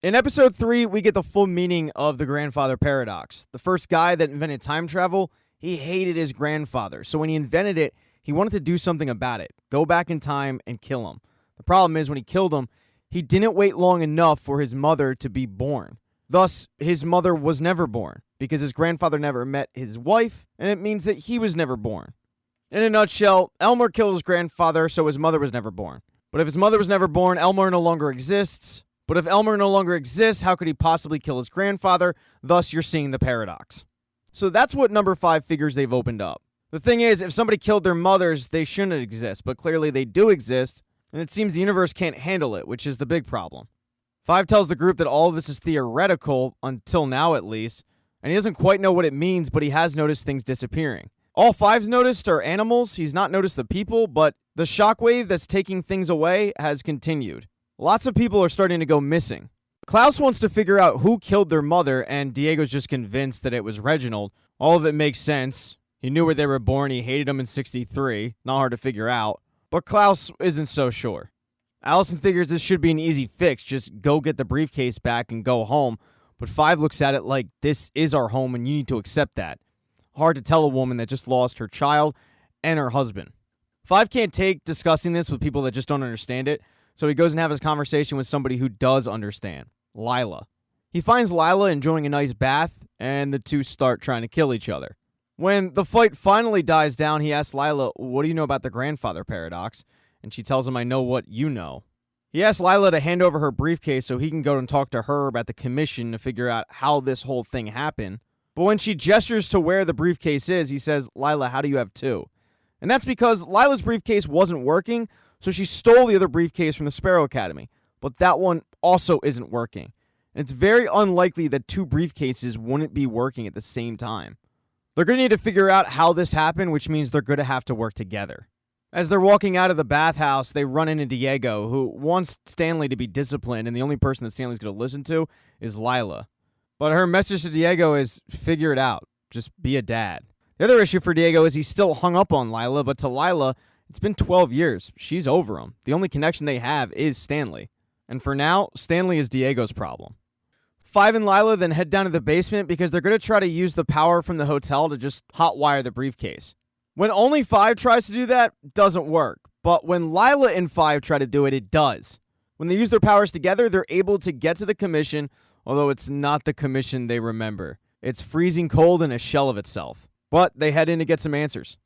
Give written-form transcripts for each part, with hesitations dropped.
In episode 3, we get the full meaning of the grandfather paradox. The first guy that invented time travel, he hated his grandfather. So when he invented it, he wanted to do something about it. Go back in time and kill him. The problem is when he killed him, he didn't wait long enough for his mother to be born. Thus, his mother was never born because his grandfather never met his wife, and it means that he was never born. In a nutshell, Elmer killed his grandfather, so his mother was never born. But if his mother was never born, Elmer no longer exists. But if Elmer no longer exists, how could he possibly kill his grandfather? Thus, you're seeing the paradox. So that's what number 5 figures they've opened up. The thing is, if somebody killed their mothers, they shouldn't exist, but clearly they do exist, and it seems the universe can't handle it, which is the big problem. 5 tells the group that all of this is theoretical, until now at least, and he doesn't quite know what it means, but he has noticed things disappearing. All 5's noticed are animals. He's not noticed the people, but the shockwave that's taking things away has continued. Lots of people are starting to go missing. Klaus wants to figure out who killed their mother, and Diego's just convinced that it was Reginald. All of it makes sense. He knew where they were born. He hated them in 63. Not hard to figure out. But Klaus isn't so sure. Allison figures this should be an easy fix. Just go get the briefcase back and go home. But 5 looks at it like this is our home and you need to accept that. Hard to tell a woman that just lost her child and her husband. 5 can't take discussing this with people that just don't understand it. So he goes and has his conversation with somebody who does understand, Lila. He finds Lila enjoying a nice bath, and the two start trying to kill each other. When the fight finally dies down, he asks Lila, what do you know about the grandfather paradox? And she tells him, I know what you know. He asks Lila to hand over her briefcase so he can go and talk to her about the commission to figure out how this whole thing happened. But when she gestures to where the briefcase is, he says, Lila, how do you have 2? And that's because Lila's briefcase wasn't working, so she stole the other briefcase from the Sparrow Academy. But that one also isn't working. And it's very unlikely that 2 briefcases wouldn't be working at the same time. They're going to need to figure out how this happened, which means they're going to have to work together. As they're walking out of the bathhouse, they run into Diego, who wants Stanley to be disciplined, and the only person that Stanley's going to listen to is Lila. But her message to Diego is, figure it out. Just be a dad. The other issue for Diego is he's still hung up on Lila, but to Lila, it's been 12 years. She's over him. The only connection they have is Stanley. And for now, Stanley is Diego's problem. 5 and Lila then head down to the basement because they're going to try to use the power from the hotel to just hotwire the briefcase. When only 5 tries to do that, it doesn't work. But when Lila and 5 try to do it, it does. When they use their powers together, they're able to get to the commission, although it's not the commission they remember. It's freezing cold in a shell of itself. But they head in to get some answers.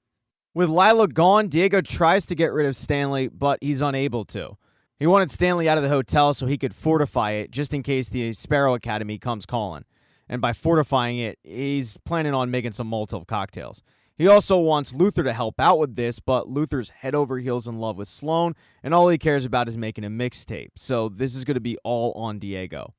With Lila gone, Diego tries to get rid of Stanley, but he's unable to. He wanted Stanley out of the hotel so he could fortify it just in case the Sparrow Academy comes calling. And by fortifying it, he's planning on making some Molotov cocktails. He also wants Luther to help out with this, but Luther's head over heels in love with Sloane, and all he cares about is making a mixtape. So this is going to be all on Diego.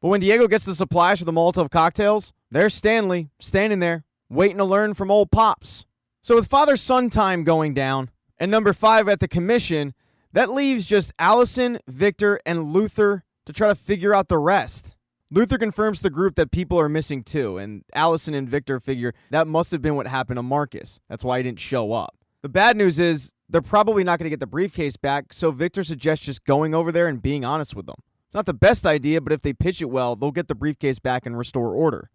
But when Diego gets the supplies for the Molotov cocktails, there's Stanley standing there, waiting to learn from old Pops. So with father-son time going down, and number 5 at the commission, that leaves just Allison, Victor, and Luther to try to figure out the rest. Luther confirms to the group that people are missing too, and Allison and Victor figure that must have been what happened to Marcus. That's why he didn't show up. The bad news is, they're probably not going to get the briefcase back, so Victor suggests just going over there and being honest with them. It's not the best idea, but if they pitch it well, they'll get the briefcase back and restore order.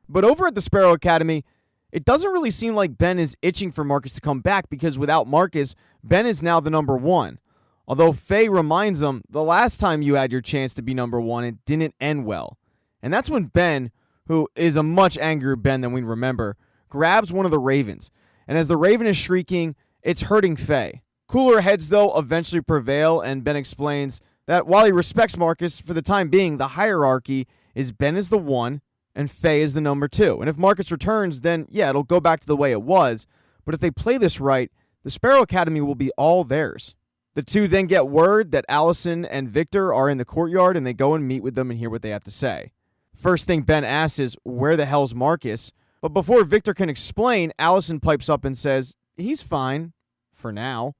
But over at the Sparrow Academy, it doesn't really seem like Ben is itching for Marcus to come back because without Marcus, Ben is now the number 1. Although Faye reminds him, the last time you had your chance to be number 1, it didn't end well. And that's when Ben, who is a much angrier Ben than we remember, grabs one of the ravens. And as the raven is shrieking, it's hurting Faye. Cooler heads, though, eventually prevail, and Ben explains that while he respects Marcus, for the time being, the hierarchy is Ben is the 1, and Faye is the number 2. And if Marcus returns, then, yeah, it'll go back to the way it was. But if they play this right, the Sparrow Academy will be all theirs. The two then get word that Allison and Victor are in the courtyard, and they go and meet with them and hear what they have to say. First thing Ben asks is, where the hell's Marcus? But before Victor can explain, Allison pipes up and says, he's fine, for now.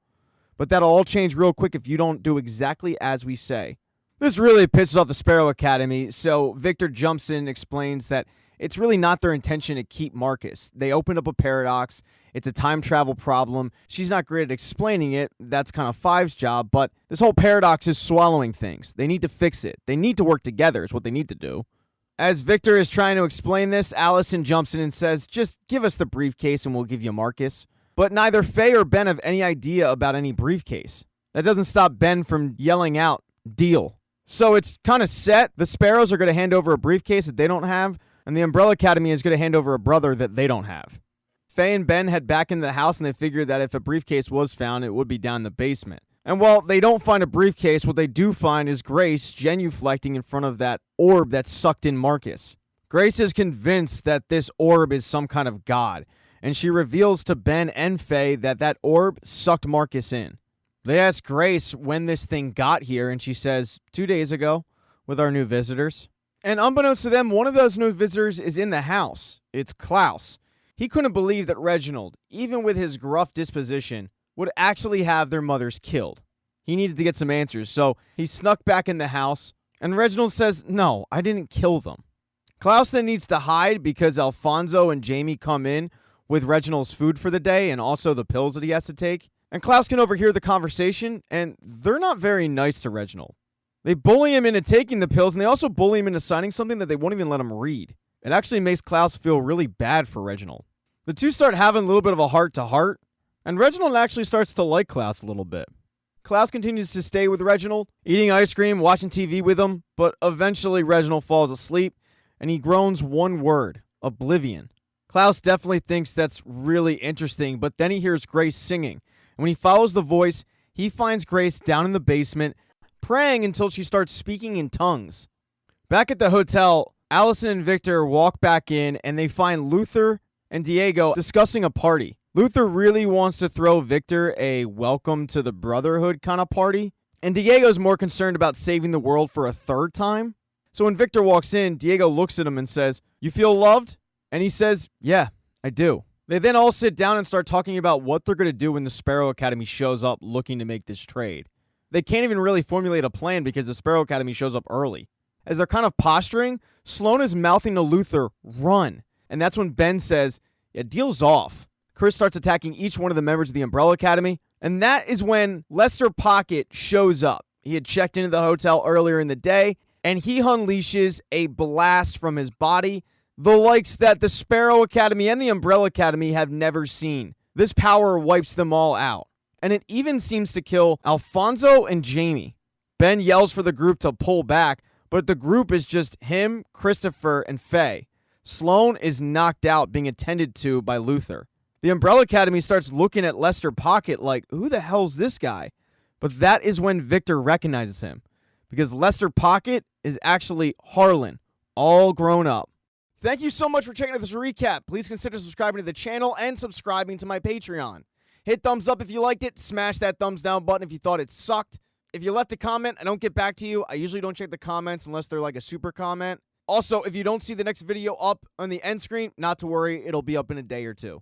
But that'll all change real quick if you don't do exactly as we say. This really pisses off the Sparrow Academy, so Victor jumps in and explains that it's really not their intention to keep Marcus. They opened up a paradox. It's a time travel problem. She's not great at explaining it. That's kind of Five's job, but this whole paradox is swallowing things. They need to fix it. They need to work together is what they need to do. As Victor is trying to explain this, Allison jumps in and says, just give us the briefcase and we'll give you Marcus. But neither Faye or Ben have any idea about any briefcase. That doesn't stop Ben from yelling out, deal. So it's kind of set. The Sparrows are going to hand over a briefcase that they don't have, and the Umbrella Academy is going to hand over a brother that they don't have. Faye and Ben head back into the house, and they figure that if a briefcase was found, it would be down in the basement. And while they don't find a briefcase, what they do find is Grace genuflecting in front of that orb that sucked in Marcus. Grace is convinced that this orb is some kind of god, and she reveals to Ben and Faye that that orb sucked Marcus in. They ask Grace when this thing got here, and she says, 2 days ago, with our new visitors. And unbeknownst to them, one of those new visitors is in the house. It's Klaus. He couldn't believe that Reginald, even with his gruff disposition, would actually have their mothers killed. He needed to get some answers, so he snuck back in the house, and Reginald says, no, I didn't kill them. Klaus then needs to hide because Alfonso and Jamie come in with Reginald's food for the day and also the pills that he has to take. And Klaus can overhear the conversation, and they're not very nice to Reginald. They bully him into taking the pills, and they also bully him into signing something that they won't even let him read. It actually makes Klaus feel really bad for Reginald. The two start having a little bit of a heart-to-heart, and Reginald actually starts to like Klaus a little bit. Klaus continues to stay with Reginald, eating ice cream, watching TV with him, but eventually Reginald falls asleep, and he groans one word, oblivion. Klaus definitely thinks that's really interesting, but then he hears Grace singing. When he follows the voice, he finds Grace down in the basement, praying until she starts speaking in tongues. Back at the hotel, Allison and Victor walk back in, and they find Luther and Diego discussing a party. Luther really wants to throw Victor a welcome to the Brotherhood kind of party, and Diego's more concerned about saving the world for a third time. So when Victor walks in, Diego looks at him and says, you feel loved? And he says, yeah, I do. They then all sit down and start talking about what they're going to do when the Sparrow Academy shows up looking to make this trade. They can't even really formulate a plan because the Sparrow Academy shows up early. As they're kind of posturing, Sloane is mouthing to Luther, run. And that's when Ben says, yeah, deal's off. Chris starts attacking each one of the members of the Umbrella Academy. And that is when Lester Pocket shows up. He had checked into the hotel earlier in the day, and he unleashes a blast from his body, the likes that the Sparrow Academy and the Umbrella Academy have never seen. This power wipes them all out. And it even seems to kill Alfonso and Jamie. Ben yells for the group to pull back, but the group is just him, Christopher, and Faye. Sloane is knocked out being attended to by Luther. The Umbrella Academy starts looking at Lester Pocket like, who the hell's this guy? But that is when Victor recognizes him, because Lester Pocket is actually Harlan, all grown up. Thank you so much for checking out this recap. Please consider subscribing to the channel and subscribing to my Patreon. Hit thumbs up if you liked it. Smash that thumbs down button if you thought it sucked. If you left a comment, I don't get back to you. I usually don't check the comments unless they're like a super comment. Also, if you don't see the next video up on the end screen, not to worry, it'll be up in a day or two.